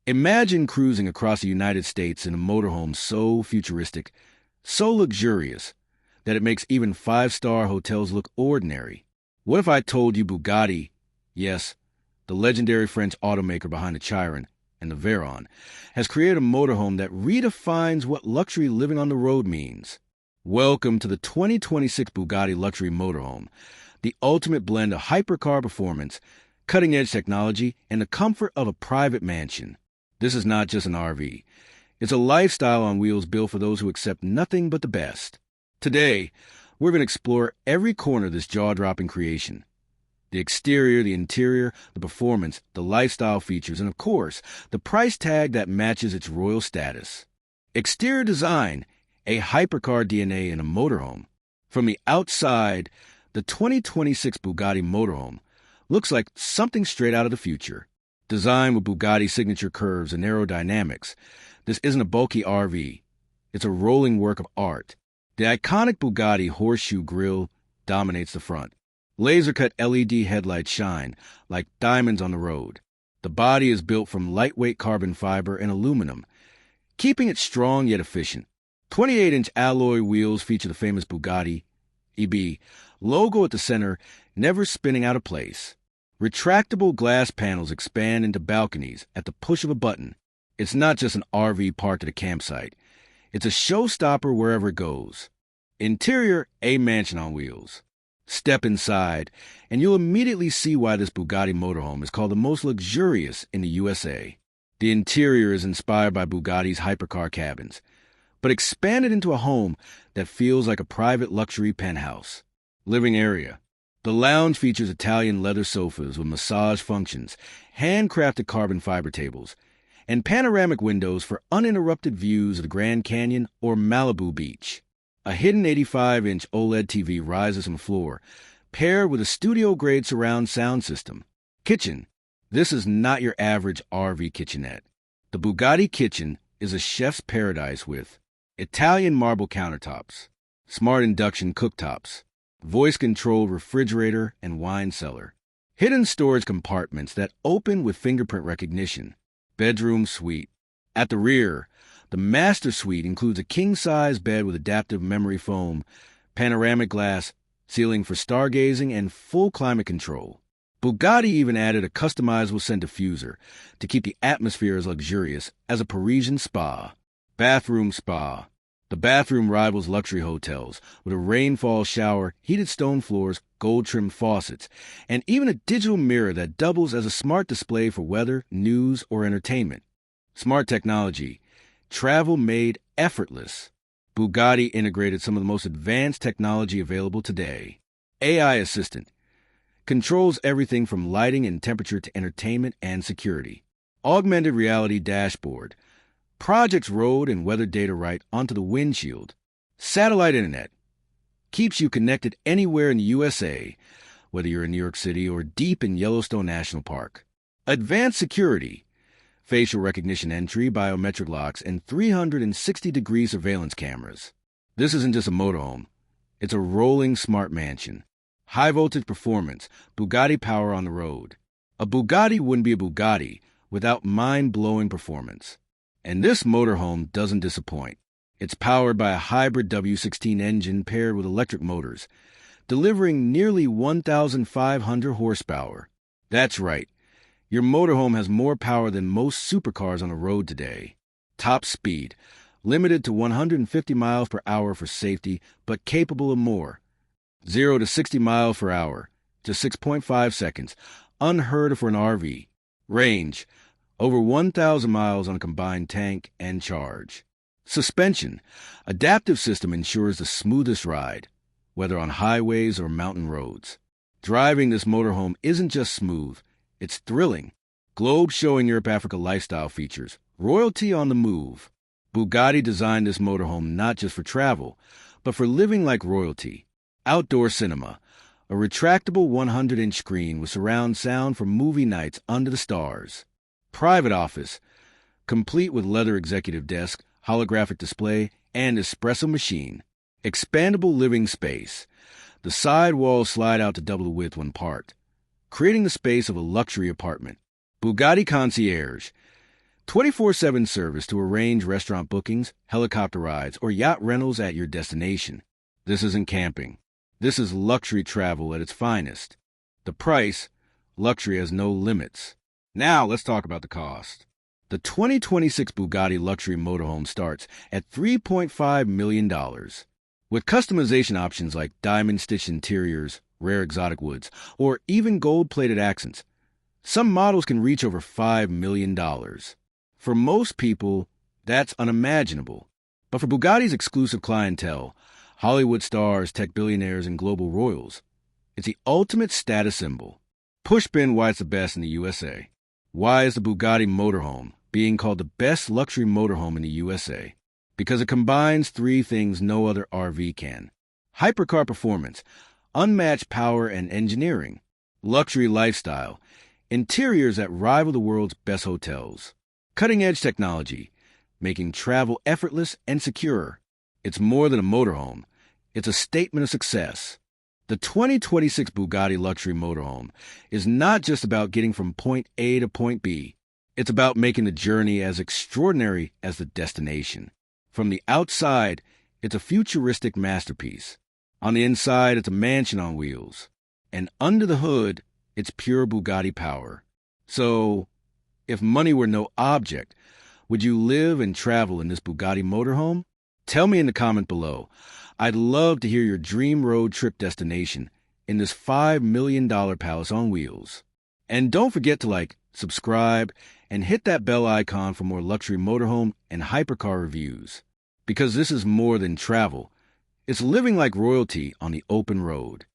Imagine cruising across the United States in a motorhome so futuristic, so luxurious, that it makes even five-star hotels look ordinary. What if I told you Bugatti, yes, the legendary French automaker behind the Chiron and the Veyron, has created a motorhome that redefines what luxury living on the road means? Welcome to the 2026 Bugatti Luxury Motorhome, the ultimate blend of hypercar performance, cutting-edge technology, and the comfort of a private mansion. This is not just an RV. It's a lifestyle on wheels built for those who accept nothing but the best. Today, we're going to explore every corner of this jaw-dropping creation. The exterior, the interior, the performance, the lifestyle features, and of course, the price tag that matches its royal status. Exterior design, a hypercar DNA in a motorhome. From the outside, the 2026 Bugatti Motorhome looks like something straight out of the future. Designed with Bugatti's signature curves and aerodynamics, this isn't a bulky RV. It's a rolling work of art. The iconic Bugatti horseshoe grille dominates the front. Laser-cut LED headlights shine like diamonds on the road. The body is built from lightweight carbon fiber and aluminum, keeping it strong yet efficient. 28-inch alloy wheels feature the famous Bugatti EB logo at the center, never spinning out of place. Retractable glass panels expand into balconies at the push of a button. It's not just an RV parked at a campsite. It's a showstopper wherever it goes. Interior, a mansion on wheels. Step inside, and you'll immediately see why this Bugatti motorhome is called the most luxurious in the USA. The interior is inspired by Bugatti's hypercar cabins, but expanded into a home that feels like a private luxury penthouse. Living area. The lounge features Italian leather sofas with massage functions, handcrafted carbon fiber tables, and panoramic windows for uninterrupted views of the Grand Canyon or Malibu Beach. A hidden 85-inch OLED TV rises from the floor, paired with a studio-grade surround sound system. Kitchen. This is not your average RV kitchenette. The Bugatti kitchen is a chef's paradise with Italian marble countertops, smart induction cooktops, voice-controlled refrigerator and wine cellar, hidden storage compartments that open with fingerprint recognition, bedroom suite. At the rear, the master suite includes a king-size bed with adaptive memory foam, panoramic glass, ceiling for stargazing, and full climate control. Bugatti even added a customizable scent diffuser to keep the atmosphere as luxurious as a Parisian spa. Bathroom spa. The bathroom rivals luxury hotels with a rainfall shower, heated stone floors, gold-trimmed faucets, and even a digital mirror that doubles as a smart display for weather, news, or entertainment. Smart technology. Travel made effortless. Bugatti integrated some of the most advanced technology available today. AI assistant. Controls everything from lighting and temperature to entertainment and security. Augmented reality dashboard. Projects road and weather data right onto the windshield. Satellite internet. Keeps you connected anywhere in the USA, whether you're in New York City or deep in Yellowstone National Park. Advanced security. Facial recognition entry, biometric locks, and 360-degree surveillance cameras. This isn't just a motorhome. It's a rolling smart mansion. High-voltage performance, Bugatti power on the road. A Bugatti wouldn't be a Bugatti without mind-blowing performance. And this motorhome doesn't disappoint. It's powered by a hybrid W16 engine paired with electric motors, delivering nearly 1,500 horsepower. That's right. Your motorhome has more power than most supercars on the road today. Top speed, limited to 150 miles per hour for safety, but capable of more. 0 to 60 miles per hour, to 6.5 seconds, unheard of for an RV. Range, over 1,000 miles on a combined tank and charge. Suspension, adaptive system ensures the smoothest ride, whether on highways or mountain roads. Driving this motorhome isn't just smooth, it's thrilling. Globe showing Europe-Africa lifestyle features. Royalty on the move. Bugatti designed this motorhome not just for travel, but for living like royalty. Outdoor cinema. A retractable 100-inch screen with surround sound for movie nights under the stars. Private office. Complete with leather executive desk, holographic display, and espresso machine. Expandable living space. The side walls slide out to double the width when parked, creating the space of a luxury apartment. Bugatti Concierge. 24/7 service to arrange restaurant bookings, helicopter rides, or yacht rentals at your destination. This isn't camping. This is luxury travel at its finest. The price, luxury has no limits. Now let's talk about the cost. The 2026 Bugatti Luxury Motorhome starts at $3.5 million. With customization options like diamond-stitched interiors, rare exotic woods, or even gold-plated accents, some models can reach over $5 million. For most people, that's unimaginable. But for Bugatti's exclusive clientele, Hollywood stars, tech billionaires, and global royals, it's the ultimate status symbol. Push bin why it's the best in the USA. Why is the Bugatti Motorhome being called the best luxury motorhome in the USA? Because it combines three things no other RV can. Hypercar performance, unmatched power and engineering, luxury lifestyle, interiors that rival the world's best hotels, cutting-edge technology, making travel effortless and secure. It's more than a motorhome. It's a statement of success. The 2026 Bugatti Luxury Motorhome is not just about getting from point A to point B. It's about making the journey as extraordinary as the destination. From the outside, it's a futuristic masterpiece. On the inside, it's a mansion on wheels. And under the hood, it's pure Bugatti power. So, if money were no object, would you live and travel in this Bugatti motorhome? Tell me in the comment below. I'd love to hear your dream road trip destination in this $5 million palace on wheels. And don't forget to subscribe, and hit that bell icon for more luxury motorhome and hypercar reviews. Because this is more than travel. It's living like royalty on the open road.